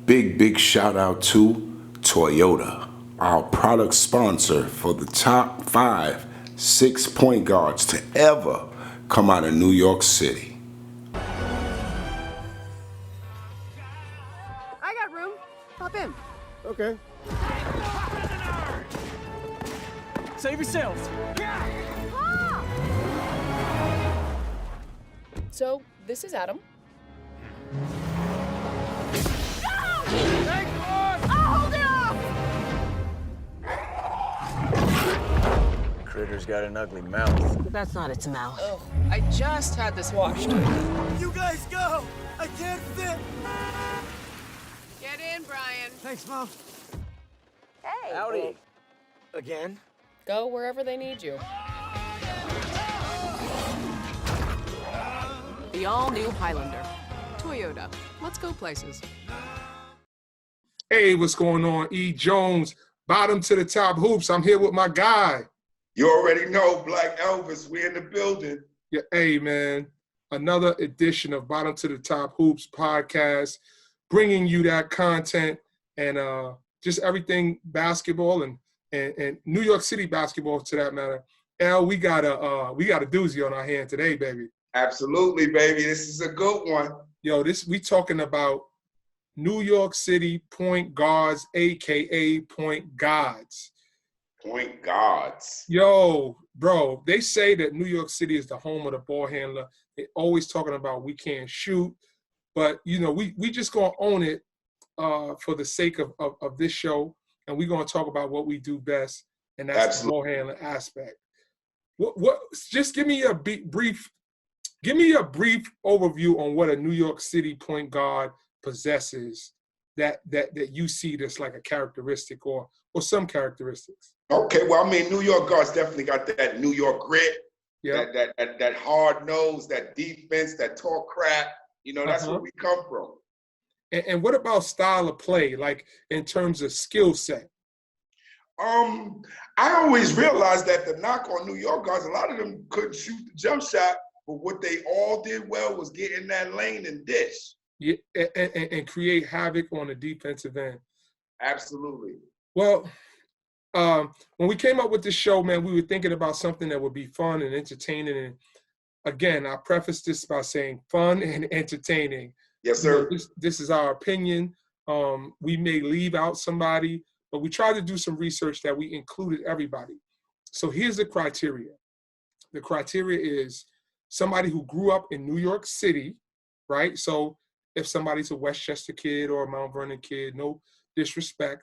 big shout out to Toyota, our product sponsor for the top 5, 6 point guards to ever come out of New York City. I got room. Hop in. Okay. Save yourselves. So, this is Adam. Critter's got an ugly mouth. That's not its mouth. Oh, I just had this washed. You guys go! I can't fit! Get in, Brian. Thanks, Mom. Hey. Howdy. Again? Go wherever they need you. The all-new Highlander. Toyota. Let's go places. Hey, what's going on? E. Jones, bottom to the top hoops. I'm here with my guy. You already know, Black Elvis, we in the building. Yeah, hey, man. Another edition of Bottom to the Top Hoops podcast, bringing you that content and just everything basketball and New York City basketball, to that matter. Al, we got a doozy on our hand today, baby. Absolutely, baby. This is a good one. Yo, we talking about New York City point guards, a.k.a. point guards. Point guards. Yo, bro, they say that New York City is the home of the ball handler. They're always talking about we can't shoot. But, you know, we just going to own it for the sake of this show. And we're going to talk about what we do best, and that's the ball handling aspect. Just give me a brief overview on what a New York City point guard possesses that you see that's like a characteristic or some characteristics. Okay, well, I mean, New York guards definitely got that New York grit, yeah, that hard nose, that defense, that talk crap. You know, that's where we come from. And what about style of play, like in terms of skill set? I always realized that the knock on New York guards, a lot of them couldn't shoot the jump shot, but what they all did well was get in that lane and dish. Yeah, and create havoc on the defensive end. Absolutely. Well, when we came up with this show, man, we were thinking about something that would be fun and entertaining. And again, I preface this by saying fun and entertaining. Yes, sir. You know, this is our opinion. We may leave out somebody, but we tried to do some research that we included everybody. So here's the criteria. The criteria is somebody who grew up in New York City, right? So if somebody's a Westchester kid or a Mount Vernon kid, no disrespect.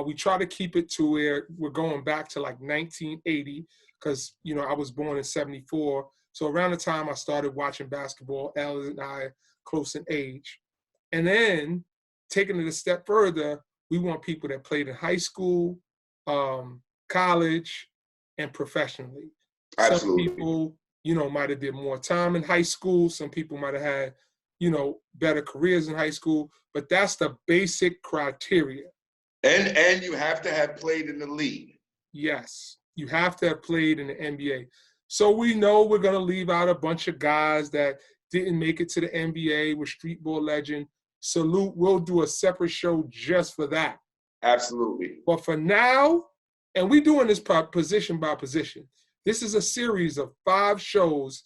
We try to keep it to where we're going back to like 1980 because, you know, I was born in 74. So around the time I started watching basketball, Al and I close in age. And then taking it a step further, we want people that played in high school, college, and professionally. Absolutely. Some people, you know, might have did more time in high school. Some people might have had, you know, better careers in high school. But that's the basic criteria. And you have to have played in the league. Yes, you have to have played in the NBA. So we know we're going to leave out a bunch of guys that didn't make it to the NBA with street ball legend. Salute, we'll do a separate show just for that. Absolutely. But for now, and we're doing this position by position, this is a series of 5 shows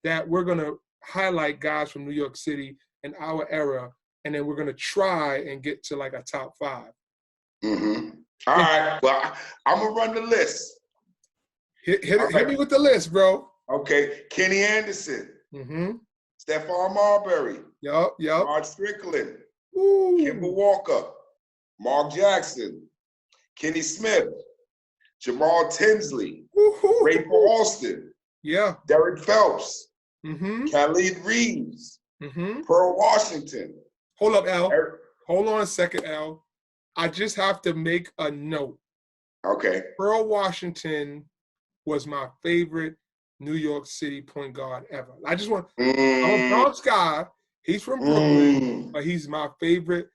that we're going to highlight guys from New York City in our era, and then we're going to try and get to like a top 5. Mm-hmm. All right. Well, I'm going to run the list. Hit me with the list, bro. Okay. Kenny Anderson. Mm-hmm. Stephon Marbury. Yup. Strickland. Ooh. Kemba Walker. Mark Jackson. Kenny Smith. Jamal Tinsley. Woo-hoo. Ray Alston. Yeah. Derek Phelps. Mm-hmm. Khalid Reeves. Mm-hmm. Pearl Washington. Hold up, Al. Hold on a second, Al. I just have to make a note. Okay. Pearl Washington was my favorite New York City point guard ever. I'm a Bronx guy. He's from Brooklyn, but he's my favorite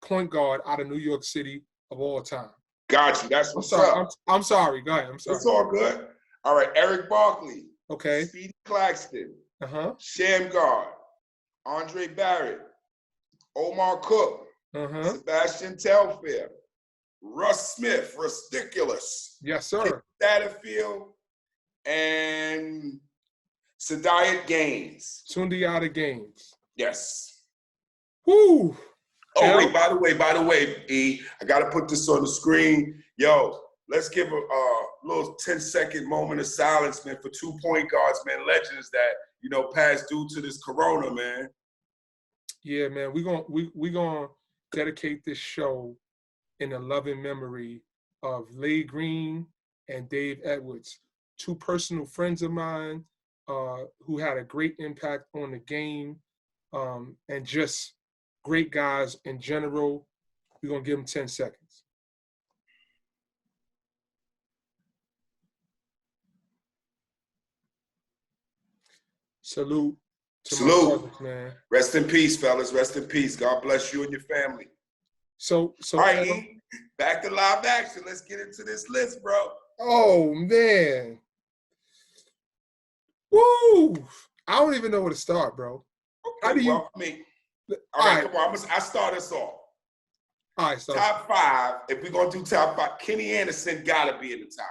point guard out of New York City of all time. Got you. That's what's up. up. I'm sorry. Go ahead. I'm sorry. It's all good. All right. Eric Barkley. Okay. Speedy Claxton. Uh-huh. Shamgar. Andre Barrett. Omar Cook. Sebastian Telfair, Russ Smith, Ridiculous. Yes, sir. Satterfield, and Sadiat Gaines. Sundiata Gaines. Yes. Woo! Oh, wait, by the way, E, I got to put this on the screen. Yo, let's give a little 10-second moment of silence, man, for 2 point guards, man, legends that, you know, passed due to this corona, man. Yeah, man, we gonna dedicate this show in the loving memory of Leigh Green and Dave Edwards, two personal friends of mine who had a great impact on the game, and just great guys in general. We're gonna give them 10 seconds. Salute to my brothers, man. Rest in peace, fellas. Rest in peace. God bless you and your family. So all right, E, back to live action. Let's get into this list, bro. Oh, man. Woo! I don't even know where to start, bro. Okay, all right, come on. I start us off. All right, so top 5. If we're going to do top 5, Kenny Anderson got to be in the top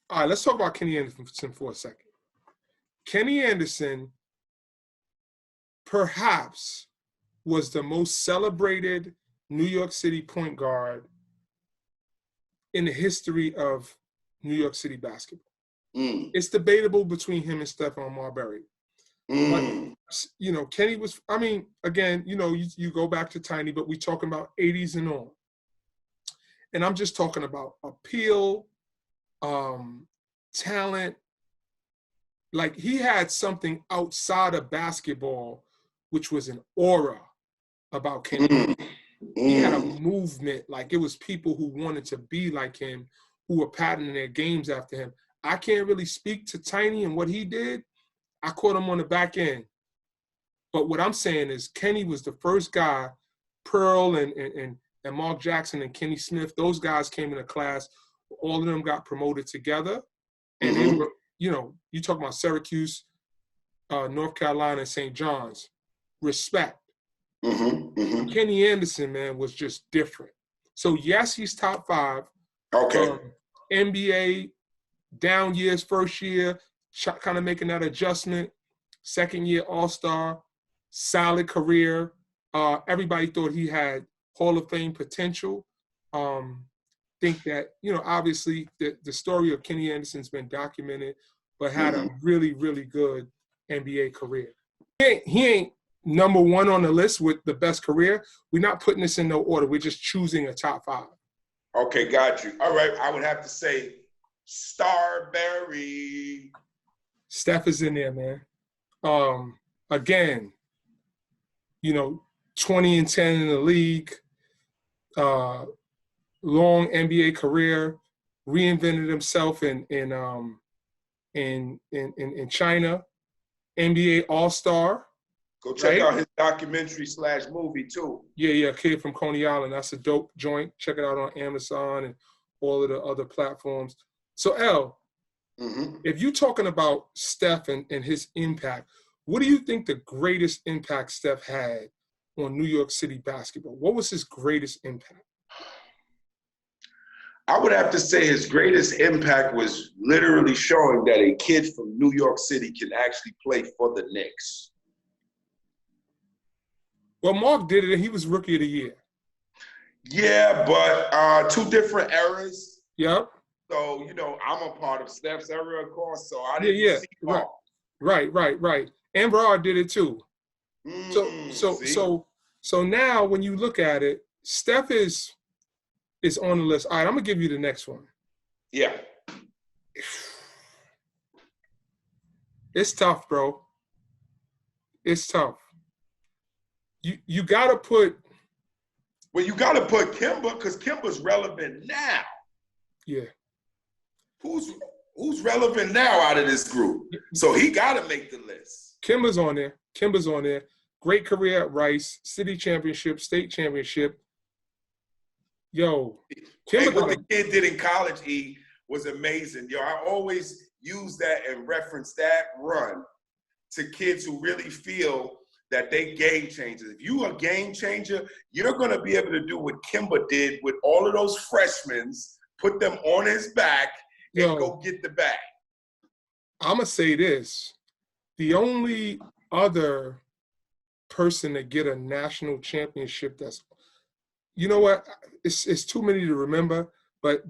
5. All right, let's talk about Kenny Anderson for a second. Kenny Anderson perhaps was the most celebrated New York City point guard in the history of New York City basketball. It's debatable between him and Stephon Marbury. But, you know, Kenny was, I mean, again, you know, you go back to Tiny, but we're talking about 80s and on. And I'm just talking about appeal, talent. Like, he had something outside of basketball, which was an aura about Kenny. He had a movement, like it was people who wanted to be like him, who were patterning their games after him. I can't really speak to Tiny and what he did. I caught him on the back end. But what I'm saying is Kenny was the first guy, Pearl and Mark Jackson and Kenny Smith, those guys came in a class, all of them got promoted together. And they were, you know, you talk about Syracuse, North Carolina, and St. John's. Respect. Kenny Anderson, man, was just different. So, yes, he's top 5. Okay. NBA, down years, first year, kind of making that adjustment. Second year, All-Star, solid career. Everybody thought he had Hall of Fame potential. Think that, you know, obviously the story of Kenny Anderson's been documented, but had a really, really good NBA career. He ain't number 1 on the list with the best career. We're not putting this in no order. We're just choosing a top 5. Okay, got you. All right, I would have to say Starberry. Steph is in there, man. Again, you know, 20-10 in the league, long NBA career, reinvented himself in China, NBA All-Star. Go check out his documentary / movie too. Yeah, Kid from Coney Island. That's a dope joint. Check it out on Amazon and all of the other platforms. So, L, if you're talking about Steph and his impact, what do you think the greatest impact Steph had on New York City basketball? What was his greatest impact? I would have to say his greatest impact was literally showing that a kid from New York City can actually play for the Knicks. Well, Mark did it, and he was Rookie of the Year. Yeah, but 2 different eras. Yep. So, you know, I'm a part of Steph's era, of course, so I didn't see Mark. Right. And Rod did it too. So now when you look at it, Steph is on the list. All right, I'm going to give you the next one. Yeah. It's tough, bro. It's tough. You got to put. Well, you got to put Kemba because Kemba's relevant now. Yeah. Who's relevant now out of this group? So he got to make the list. Kemba's on there. Great career at Rice, city championship, state championship. Yo, Kemba, what the kid did in college, E, was amazing. Yo, I always use that and reference that run to kids who really feel that they game changers. If you a game changer, you're going to be able to do what Kemba did with all of those freshmen, put them on his back and go get the bag. I'm going to say this. The only other person to get a national championship that's, you know what, it's too many to remember, but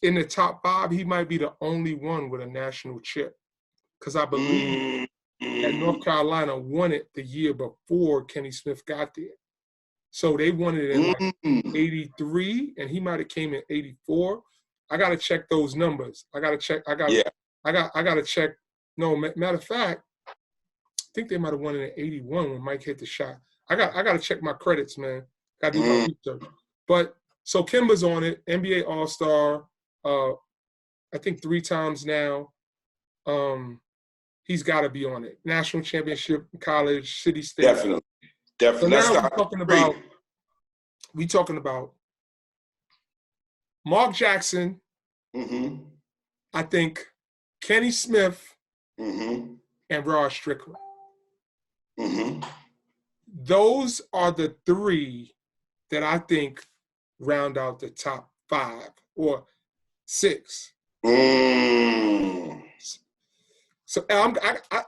in the top 5, he might be the only one with a national chip. Because I believe that North Carolina won it the year before Kenny Smith got there. So they won it in like 83, and he might have came in 84. I got to check those numbers. I got to check. I got to check. No, matter of fact, I think they might have won it in 81 when Mike hit the shot. I got to check my credits, man. Got to do my research. But so Kemba's on it, NBA All-Star, I think 3 times now. He's got to be on it. National championship, college, city, state. Definitely. So now we're talking about Mark Jackson. I think Kenny Smith and Rod Strickland. Those are the 3 that I think round out the top 5 or 6. So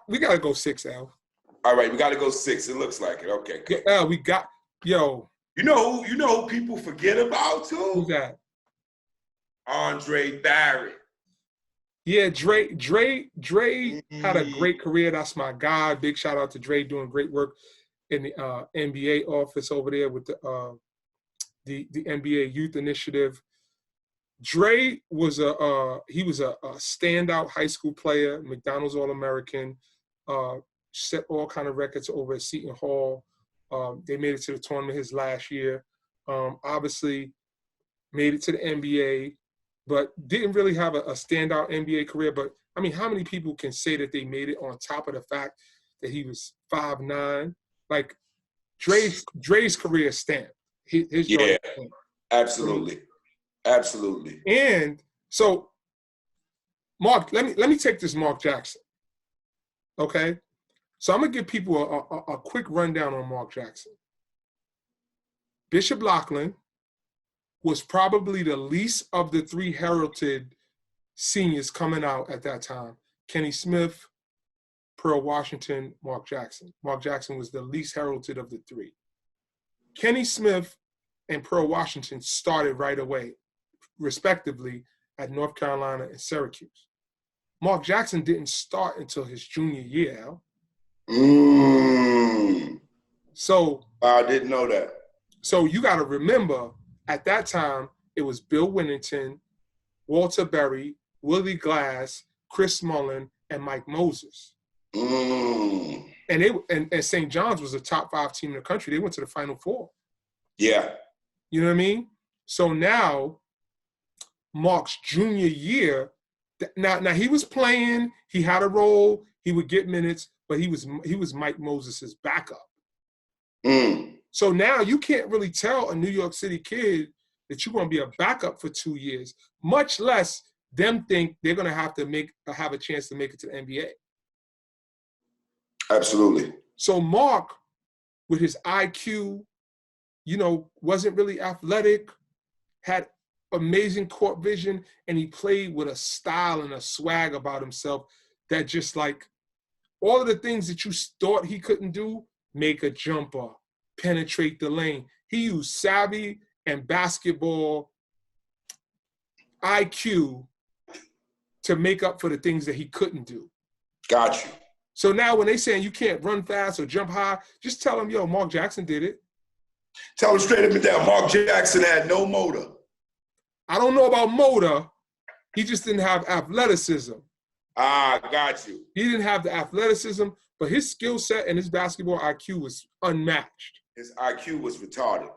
we got to go 6, Al. All right, we got to go 6. It looks like it. Okay. Good. Al, we got You know who people forget about too? Who's that? Andre Barrett. Yeah, Dre had a great career. That's my guy. Big shout out to Dre, doing great work in the NBA office over there with the NBA Youth Initiative. Dre was a standout high school player, McDonald's All-American, set all kind of records over at Seton Hall. They made it to the tournament his last year. Obviously, made it to the NBA, but didn't really have a standout NBA career. But, I mean, how many people can say that they made it on top of the fact that he was 5'9"? Like, Dre's career stamped. His stamped. Absolutely. Absolutely. And so, Mark, let me take this Mark Jackson. Okay? So I'm going to give people a quick rundown on Mark Jackson. Bishop Loughlin was probably the least of the 3 heralded seniors coming out at that time. Kenny Smith, Pearl Washington, Mark Jackson. Mark Jackson was the least heralded of the 3. Kenny Smith and Pearl Washington started right away, respectively, at North Carolina and Syracuse. Mark Jackson didn't start until his junior year, Al. So I didn't know that. So you got to remember, at that time, it was Bill Winnington, Walter Berry, Willie Glass, Chris Mullin, and Mike Moses. And St. John's was a top 5 team in the country. They went to the Final Four. Yeah. You know what I mean? So now, Mark's junior year, now he was playing, he had a role, he would get minutes, but he was Mike Moses' backup. So now you can't really tell a New York City kid that you're going to be a backup for 2 years, much less them think they're going to have a chance to make it to the NBA. Absolutely. So Mark, with his IQ, wasn't really athletic, had amazing court vision, and he played with a style and a swag about himself that just like all of the things that you thought he couldn't do, make a jumper, penetrate the lane. He used savvy and basketball IQ to make up for the things that he couldn't do. Got you. So now when they saying you can't run fast or jump high, just tell them, Mark Jackson did it. Tell them straight up and down, Mark Jackson had no motor. I don't know about motor. He just didn't have athleticism. Got you. He didn't have the athleticism, but his skill set and his basketball IQ was unmatched. His IQ was retarded.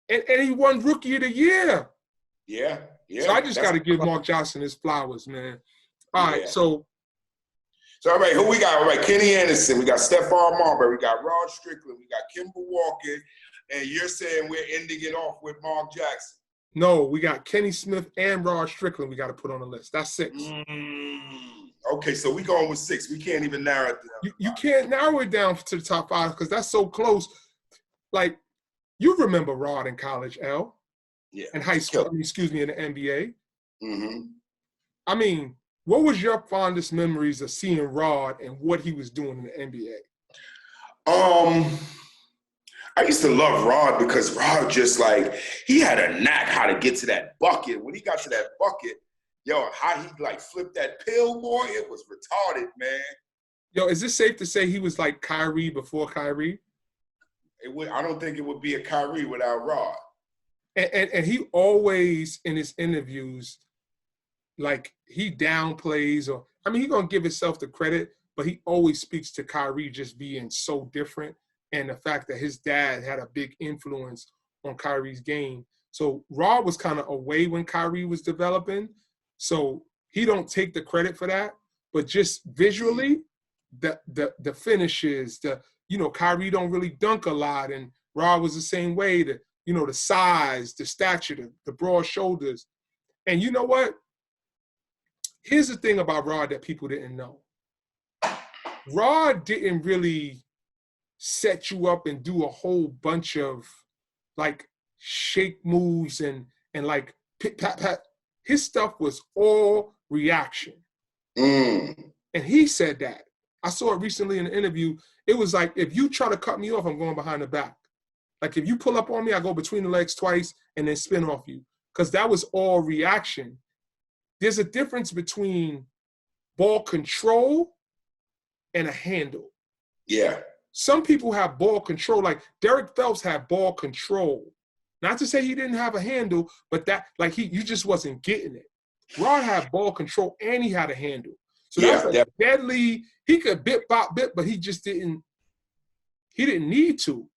And he won Rookie of the Year. Yeah. So I just got to give Mark Johnson his flowers, man. All right, so all right, who we got? All right, Kenny Anderson. We got Stephon Marbury. We got Rod Strickland. We got Kemba Walker. And you're saying we're ending it off with Mark Jackson. No, we got Kenny Smith and Rod Strickland we got to put on the list. That's 6. Okay, so we going with 6. We can't even narrow it down. You can't narrow it down to the top 5 because that's so close. Like, you remember Rod in college, L? Yeah. In high school, in the NBA. Mm-hmm. I mean, what was your fondest memories of seeing Rod and what he was doing in the NBA? I used to love Rod because Rod just like, he had a knack how to get to that bucket. When he got to that bucket, yo, how he like flipped that pill, boy, it was retarded, man. Yo, is it safe to say he was like Kyrie before Kyrie? I don't think it would be a Kyrie without Rod. And he always, in his interviews, like he downplays or, I mean, he's going to give himself the credit, but he always speaks to Kyrie just being so different and the fact that his dad had a big influence on Kyrie's game. So Rod was kind of away when Kyrie was developing. So he don't take the credit for that, but just visually, the finishes, Kyrie don't really dunk a lot, and Rod was the same way. The size, the stature, the broad shoulders, and you know what? Here's the thing about Rod that people didn't know. Rod didn't really set you up and do a whole bunch of like shake moves and like pit pat pat. His stuff was all reaction. And he said that. I saw it recently in an interview. It was like, if you try to cut me off, I'm going behind the back. Like if you pull up on me, I go between the legs twice and then spin off you. Because that was all reaction. There's a difference between ball control and a handle. Yeah. Some people have ball control, like Derek Phelps had ball control. Not to say he didn't have a handle, but that, like you just wasn't getting it. Rod had ball control and he had a handle. So that's a deadly, he could bit, bop, bit, but he just didn't need to.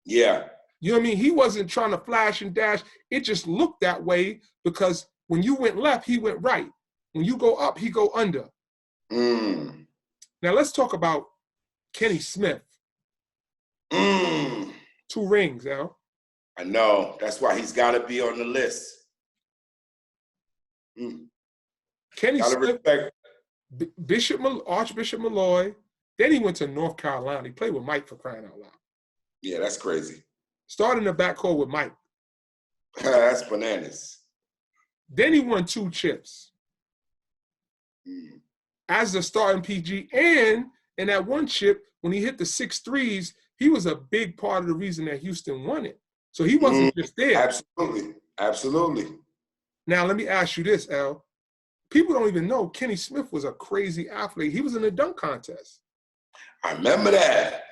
Yeah. You know what I mean? He wasn't trying to flash and dash. It just looked that way because when you went left, he went right. When you go up, he go under. Now let's talk about Kenny Smith. 2 rings, Al. I know. That's why he's got to be on the list. Kenny Smith, Archbishop Malloy. Then he went to North Carolina. He played with Mike, for crying out loud. Yeah, that's crazy. Started in the backcourt with Mike. That's bananas. Then he won 2 chips as the starting PG. And in that 1 chip, when he hit the 6 threes, he was a big part of the reason that Houston won it. So he wasn't just there. Absolutely. Now, let me ask you this, Al. People don't even know Kenny Smith was a crazy athlete. He was in the dunk contest. I remember that.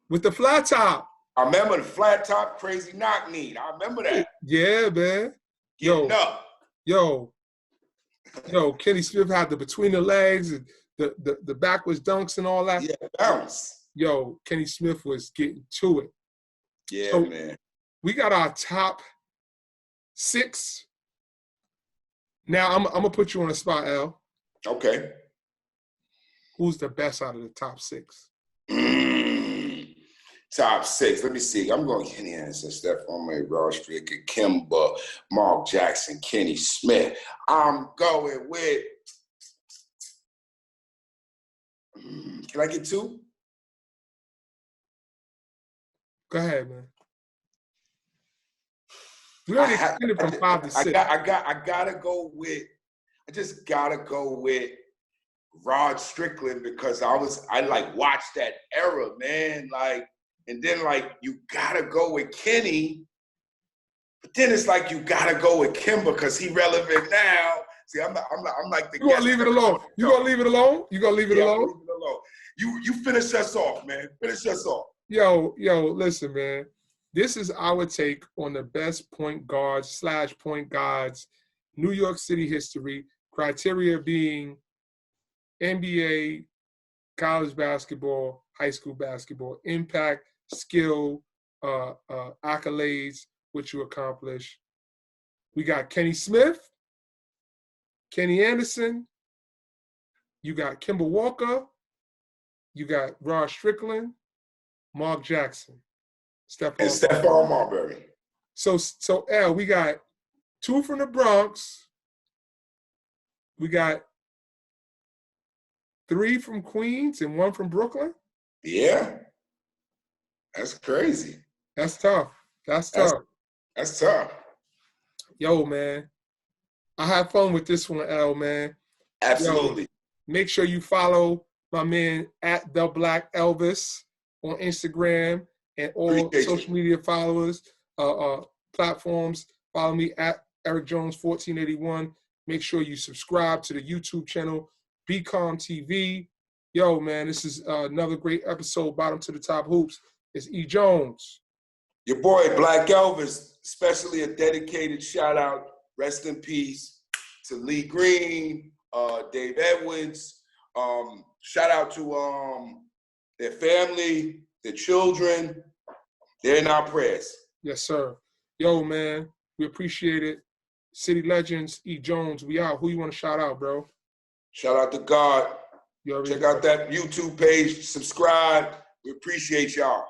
With the flat top. I remember the flat top crazy knock knee. I remember that. Yeah, man. Yo, Kenny Smith had the between the legs, and the backwards dunks and all that. Yeah, bounce. Yo, Kenny Smith was getting to it. Yeah, so man. We got our top 6. Now, I'm going to put you on the spot, Al. Okay. Who's the best out of the top 6? Top 6. Let me see. I'm going Kenny Anderson, Stephon Marbury, Rod Strickland, Kemba, Mark Jackson, Kenny Smith. I'm going with. Can I get 2? Go ahead, man. We already extended from 5 to 6. I just gotta go with Rod Strickland because I like watched that era, man. Like, and then like you gotta go with Kenny, but then it's like you gotta go with Kemba because he relevant now. See, I'm like the. You gonna leave it alone? You gonna leave it alone? You gonna leave it alone? Leave it alone. You finish us off, man. Finish us off. Yo, listen, man. This is our take on the best point guards / point guards, New York City history, criteria being NBA, college basketball, high school basketball, impact, skill, accolades, what you accomplish. We got Kenny Smith, Kenny Anderson, you got Kemba Walker, you got Rod Strickland, Mark Jackson. Stephon Marbury. So L, we got 2 from the Bronx. We got 3 from Queens and 1 from Brooklyn? Yeah. That's crazy. That's tough. That's tough. That's tough. Yo, man. I had fun with this one, L, man. Absolutely. Yo, make sure you follow my man at The Black Elvis on Instagram and all Appreciate social media followers, platforms. Follow me at Eric Jones 1481. Make sure you subscribe to the YouTube channel, BCOM TV. Yo, man, this is another great episode, Bottom to the Top Hoops. It's E. Jones. Your boy, Black Elvis, especially a dedicated shout out, rest in peace, to Lee Green, Dave Edwards. Shout out to their family, their children. They're in our prayers. Yes, sir. Yo, man, we appreciate it. City Legends, E. Jones, we out. Who you want to shout out, bro? Shout out to God. Check Check out that YouTube page. Subscribe. We appreciate y'all.